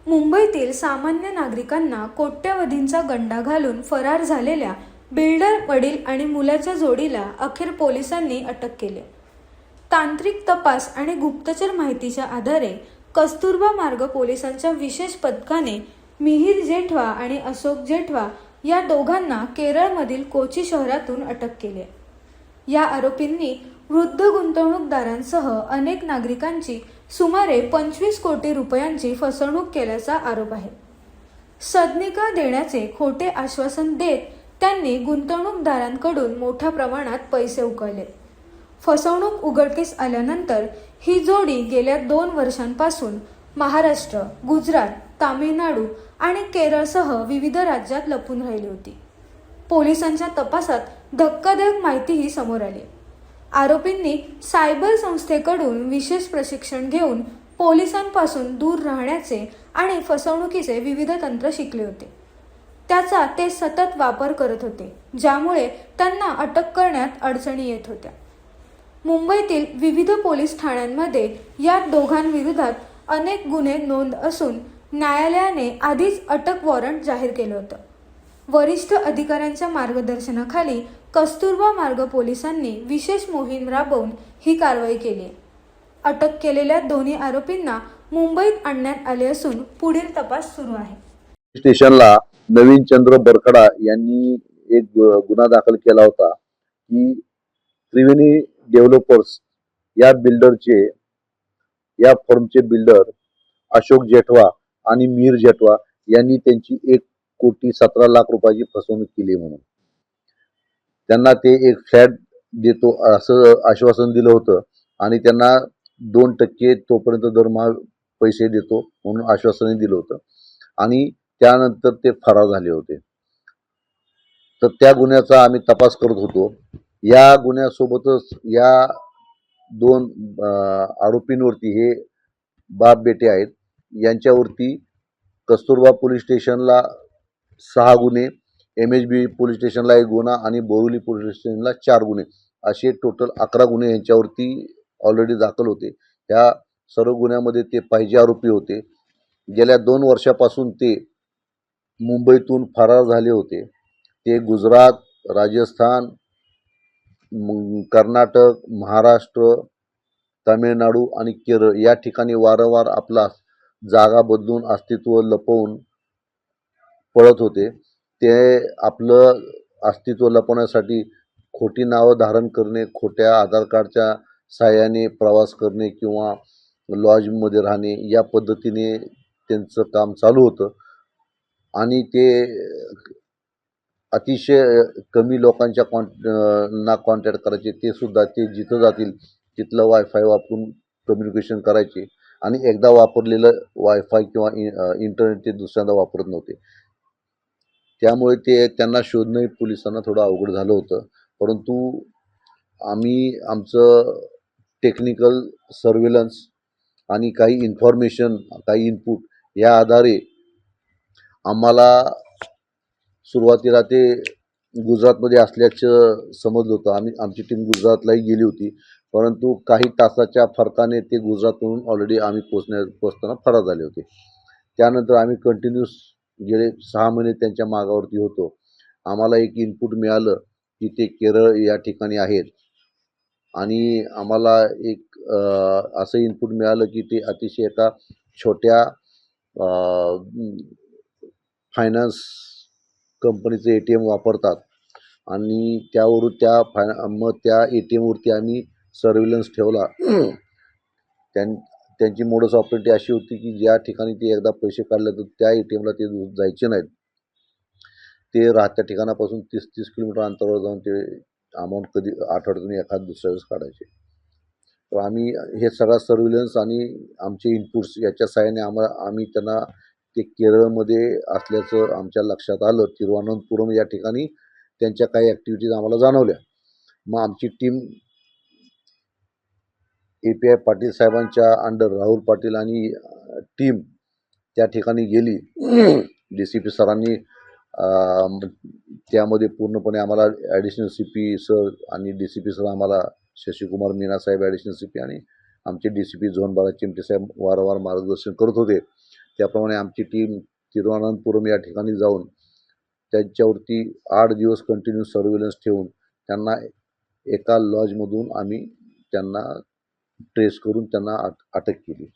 मुंबईतील सामान्य नागरिकांना कोट्यवधींचा गंडा घालून फरार झालेल्या बिल्डर वडील आणि मुलाच्या जोडीला अखेर पोलिसांनी अटक केली. तांत्रिक तपास आणि गुप्तचर माहितीच्या आधारे कस्तुरबा मार्ग पोलिसांच्या विशेष पथकाने मिहिर जेठवा आणि अशोक जेठवा या दोघांना केरळमधील कोची शहरातून अटक केली. या आरोपींनी वृद्ध गुंतवणूकदारांसह अनेक नागरिकांची सुमारे 25 कोटी रुपयांची फसवणूक केल्याचा आरोप आहे. सदनिका देण्याचे खोटे आश्वासन देत त्यांनी गुंतवणूकदारांकडून मोठ्या प्रमाणात पैसे उकळले. फसवणूक उघडकीस आल्यानंतर ही जोडी गेल्या 2 वर्षांपासून महाराष्ट्र, गुजरात, तामिळनाडू आणि केरळसह विविध राज्यात लपून राहिली होती. पोलिसांच्या तपासात धक्कादायक माहितीही समोर आली. आरोपींनी सायबर संस्थेकडून विशेष प्रशिक्षण घेऊन पोलिसांपासून दूर राहण्याचे आणि फसवणुकीचे विविध तंत्र शिकले होते. त्याचा ते सतत वापर करत होते, ज्यामुळे त्यांना अटक करण्यात अडचणी येत होत्या. मुंबईतील विविध पोलीस ठाण्यांमध्ये या दोघांविरोधात अनेक गुन्हे नोंद असून न्यायालयाने आधीच अटक वॉरंट जाहीर केलं होतं. वरिष्ठ अधिकाऱ्यांच्या मार्गदर्शनाखाली कस्तुरबा मार्ग पोलिसांनी विशेष मोहीम राबवून ही कारवाई केली. अटक केलेल्या दोन्ही आरोपींना मुंबईत आणण्यात आले असून पुढील तपास सुरू आहे. स्टेशनला नवीन चंद्र बरकडा यांनी एक गुन्हा दाखल केला होता की त्रिवेणी डेव्हलपर्स या बिल्डरचे, या फर्मचे बिल्डर अशोक जेठवा आणि मिहिर जेठवा यांनी त्यांची 1,17,00,000 रुपयाची फसवणूक केली म्हणून त्यांना ते एक फ्लॅट देतो असं आश्वासन दिलं होतं आणि त्यांना 2% तोपर्यंत दरमहा पैसे देतो म्हणून आश्वासन दिलं होतं आणि त्यानंतर ते फरार झाले होते. तर त्या गुन्ह्याचा आम्ही तपास करत होतो. या गुन्ह्यासोबतच या 2 आरोपींवरती, हे बाप बेटे आहेत, यांच्यावरती कस्तुरबा पोलीस स्टेशनला 6 गुन्हे, MHB पोलीस स्टेशनला 1 गुन्हा आणि बोरिवली पोलीस स्टेशनला 4 गुन्हे, असे टोटल 11 गुन्हे यांच्यावरती ऑलरेडी दाखल होते. ह्या सर्व गुन्ह्यामध्ये ते पाहिजे आरोपी होते. गेल्या 2 वर्षापासून ते मुंबईतून फरार झाले होते. ते गुजरात, राजस्थान, कर्नाटक, महाराष्ट्र, तामिळनाडू आणि केरळ या ठिकाणी वारंवार आपला जागा बदलून अस्तित्व लपवून पळत होते. ते आपलं अस्तित्व लपवण्यासाठी खोटी नावं धारण करणे, खोट्या आधार कार्डच्या साहाय्याने प्रवास करणे किंवा लॉजमध्ये राहणे, या पद्धतीने त्यांचं काम चालू होतं आणि ते अतिशय कमी लोकांच्या कॉन्टॅक्ट करायचे. ते सुद्धा ते जिथं जातील तिथलं वायफाय वापरून कम्युनिकेशन करायचे आणि एकदा वापरलेलं वायफाय किंवा इंटरनेट ते दुसऱ्यांदा वापरत नव्हते. त्यामुळे त्यांना शोधणं पोलिसांना थोडं अवघड झालं होतं. परंतु आम्ही आमचं टेक्निकल सर्व्हेलन्स आणि काही इन्फॉर्मेशन, काही इनपुट या आधारे आम्हाला सुरुवातीला ते गुजरातमध्ये असल्याचं समजलं होतं. आमची टीम गुजरातलाही गेली होती, परंतु काही तासाच्या फरकाने ते गुजरातहून ऑलरेडी आम्ही पोचताना फरार झाले होते. त्यानंतर आम्ही कंटिन्यूस गेले 6 महिने त्यांच्या मागावरती होतो. आम्हाला एक इनपुट मिळालं की ते केरळ या ठिकाणी आहेत आणि आम्हाला एक असं इनपुट मिळालं की ते अतिशय एका छोट्या फायनान्स कंपनीचं ATM वापरतात आणि त्यावरून त्या ATMवरती आम्ही सर्व्हेलन्स ठेवला. त्यांची मोडस ऑपरेटी अशी होती की ज्या ठिकाणी ते एकदा पैसे काढले तर त्या ATMला ते जायचे नाहीत. ते राहत्या ठिकाणापासून 30-30 किलोमीटर अंतरावर जाऊन ते अमाऊंट कधी आठवड्यातून एखाद दुसऱ्या वेळेस काढायचे. तर आम्ही हे सगळा सर्व्हेलन्स आणि आमचे इनपुट्स याच्या सहाय्याने आम्ही त्यांना ते केरळमध्ये असल्याचं आमच्या लक्षात आलं. तिरुवनंतपुरम या ठिकाणी त्यांच्या काही ॲक्टिव्हिटीज आम्हाला जाणवल्या. मग आमची टीम API पाटील साहेबांच्या अंडर राहुल पाटील आणि टीम त्या ठिकाणी गेली. DCP सरांनी त्यामध्ये पूर्णपणे आम्हाला ॲडिशनल CP सर आणि DCP सर आम्हाला शशिकुमार मीना साहेब ॲडिशनल CP आणि आमचे DCP झोन 12 चिमटे साहेब वारंवार मार्गदर्शन करत होते. त्याप्रमाणे आमची टीम तिरुवनंतपुरम या ठिकाणी जाऊन त्यांच्यावरती 8 दिवस कंटिन्यू सर्व्हेलन्स ठेवून त्यांना एका लॉजमधून आम्ही त्यांना ट्रेस करून त्यांना अटक केली.